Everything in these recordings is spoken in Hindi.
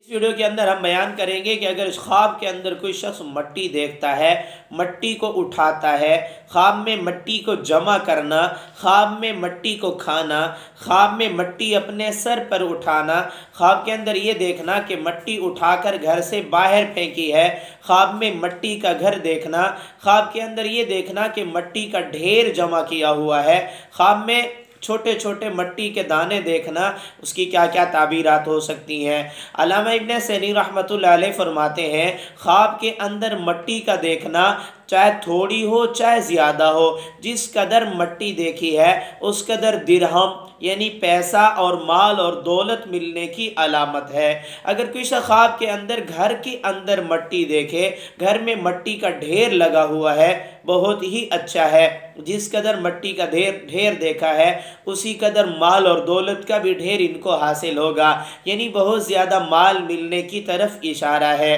वीडियो के अंदर हम बयान करेंगे कि अगर इस ख्वाब के अंदर कोई शख्स मट्टी देखता है, मट्टी को उठाता है, ख्वाब में मट्टी को जमा करना, ख्वाब में मट्टी को खाना, ख्वाब में मट्टी अपने सर पर उठाना, ख्वाब के अंदर ये देखना कि मट्टी उठाकर घर से बाहर फेंकी है, ख्वाब में मट्टी का घर देखना, ख्वाब के अंदर ये देखना कि मट्टी का ढेर जमा किया हुआ है, ख्वाब में छोटे छोटे मट्टी के दाने देखना, उसकी क्या क्या ताबीरात हो सकती हैं। अल्लामा इब्न सीरीन रहमतुल्लाह अलैह फरमाते हैं, ख्वाब के अंदर मट्टी का देखना चाहे थोड़ी हो चाहे ज़्यादा हो, जिस कदर मट्टी देखी है उस कदर दिरहम यानी पैसा और माल और दौलत मिलने की अलामत है। अगर कोई शख्स ख्वाब के अंदर घर के अंदर मट्टी देखे, घर में मट्टी का ढेर लगा हुआ है, बहुत ही अच्छा है। जिस कदर मट्टी का ढेर देखा है उसी कदर माल और दौलत का भी ढेर इनको हासिल होगा, यानी बहुत ज़्यादा माल मिलने की तरफ इशारा है।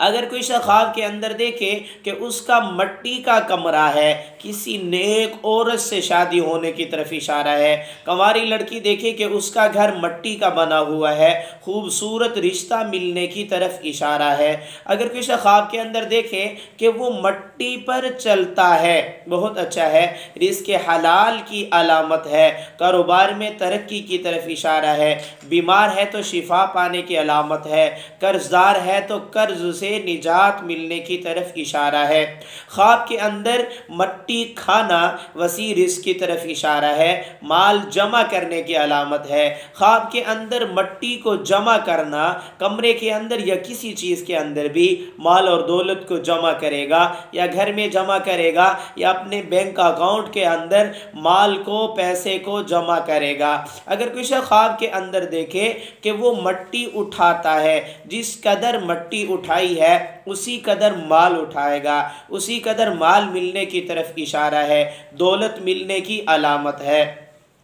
अगर कोई शख्स ख्वाब के अंदर देखे कि उसका मट्टी का कमरा है, किसी नेक औरत से शादी होने की तरफ इशारा है। कंवारी लड़की देखे कि उसका घर मट्टी का बना हुआ है, खूबसूरत रिश्ता मिलने की तरफ इशारा है। अगर कोई शख्स ख्वाब के अंदर देखे कि वो मट्टी पर चलता है, बहुत अच्छा है, रिज़्क़ हलाल की अलामत है, कारोबार में तरक्की की तरफ इशारा है, बीमार है तो शिफा पाने की अलामत है, कर्जदार है तो कर्ज से निजात मिलने की तरफ इशारा है। ख्वाब के अंदर मट्टी खाना वसी रिज़्क़ की तरफ इशारा है, माल जमा करने की अलामत है। ख्वाब के अंदर मट्टी को जमा करना, कमरे के अंदर या किसी चीज़ के अंदर भी माल और दौलत को जमा करेगा, या घर में जमा करेगा या अपने बैंक अकाउंट के अंदर माल को पैसे को जमा करेगा। अगर कोई शख्स ख्वाब के अंदर देखे कि वो मट्टी उठाता है, जिस कदर मट्टी उठाई है उसी कदर माल उठाएगा, उसी कदर माल मिलने की तरफ इशारा है, दौलत मिलने की अलामत है।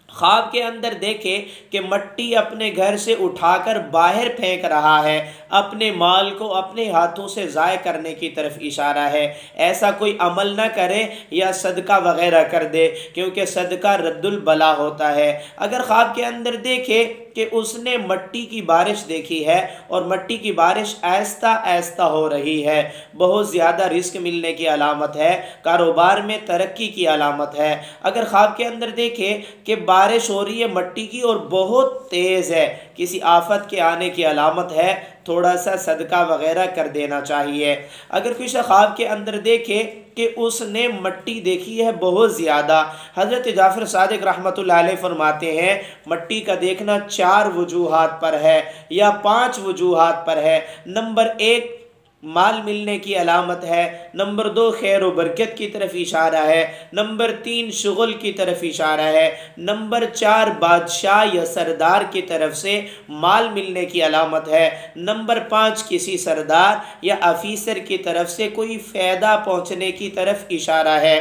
ख्वाब के अंदर देखे कि मट्टी अपने घर से उठाकर बाहर फेंक रहा है, अपने माल को अपने हाथों से ज़ाय करने की तरफ इशारा है। ऐसा कोई अमल ना करे या सदका वगैरह कर दे, क्योंकि सदका रद्दुल बला होता है। अगर ख्वाब के अंदर देखे कि उसने मट्टी की बारिश देखी है और मट्टी की बारिश आहिस्ता आहिस्ता हो रही है, बहुत ज़्यादा रिस्क मिलने की अलामत है, कारोबार में तरक्की की अलामत है। अगर ख्वाब के अंदर देखे कि बारिश हो रही है मट्टी की और बहुत तेज़ है, किसी आफत के आने की अलामत है, थोड़ा सा सदका वगैरह कर देना चाहिए। अगर कोई शख्स ख्वाब के अंदर देखे कि उसने मट्टी देखी है बहुत ज़्यादा, हज़रत जाफ़र सादिक रहमतुल्लाह अलैह फरमाते हैं, मट्टी का देखना 4 वजूहात पर है या 5 वजूहात पर है। नंबर 1 माल मिलने की अलामत है, नंबर 2 खैर व बरकत की तरफ इशारा है, नंबर 3 शुगल की तरफ इशारा है, नंबर 4 बादशाह या सरदार की तरफ से माल मिलने की अलामत है, नंबर 5 किसी सरदार या अफीसर की तरफ से कोई फ़ायदा पहुँचने की तरफ इशारा है।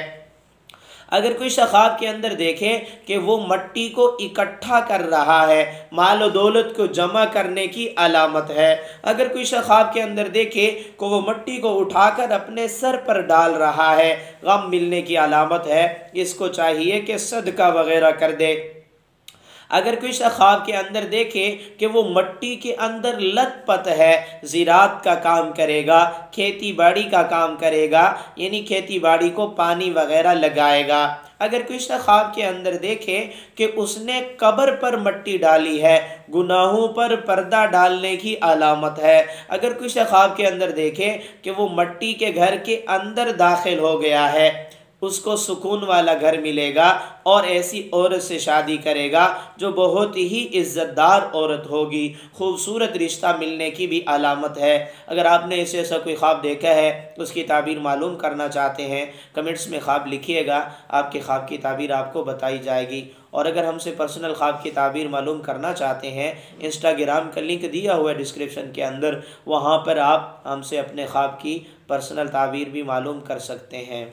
अगर कोई शख्स ख्वाब के अंदर देखे कि वो मट्टी को इकट्ठा कर रहा है, माल और दौलत को जमा करने की अलामत है। अगर कोई शख्स ख्वाब के अंदर देखे कि वो मट्टी को उठाकर अपने सर पर डाल रहा है, गम मिलने की अलामत है, इसको चाहिए कि सदका वगैरह कर दे। अगर कोई शख्स ख्वाब के अंदर देखे कि वो मट्टी के अंदर लथपथ है, ज़राअत का काम करेगा, खेती बाड़ी का काम करेगा, यानी खेती बाड़ी को पानी वगैरह लगाएगा। अगर कोई शख्स ख्वाब के अंदर देखे कि उसने कब्र पर मट्टी डाली है, गुनाहों पर पर्दा डालने की अलामत है। अगर कोई शख्स ख्वाब के अंदर देखे कि वो मट्टी के घर के अंदर दाखिल हो गया है, उसको सुकून वाला घर मिलेगा और ऐसी औरत से शादी करेगा जो बहुत ही इज़्ज़तदार औरत होगी, खूबसूरत रिश्ता मिलने की भी अलामत है। अगर आपने इसे ऐसा कोई ख्वाब देखा है तो उसकी ताबीर मालूम करना चाहते हैं, कमेंट्स में ख्वाब लिखिएगा, आपके ख्वाब की ताबीर आपको बताई जाएगी। और अगर हमसे पर्सनल ख्वाब की ताबीर मालूम करना चाहते हैं, इंस्टाग्राम का लिंक दिया हुआ है डिस्क्रिप्शन के अंदर, वहाँ पर आप हमसे अपने ख्वाब की पर्सनल ताबीर भी मालूम कर सकते हैं।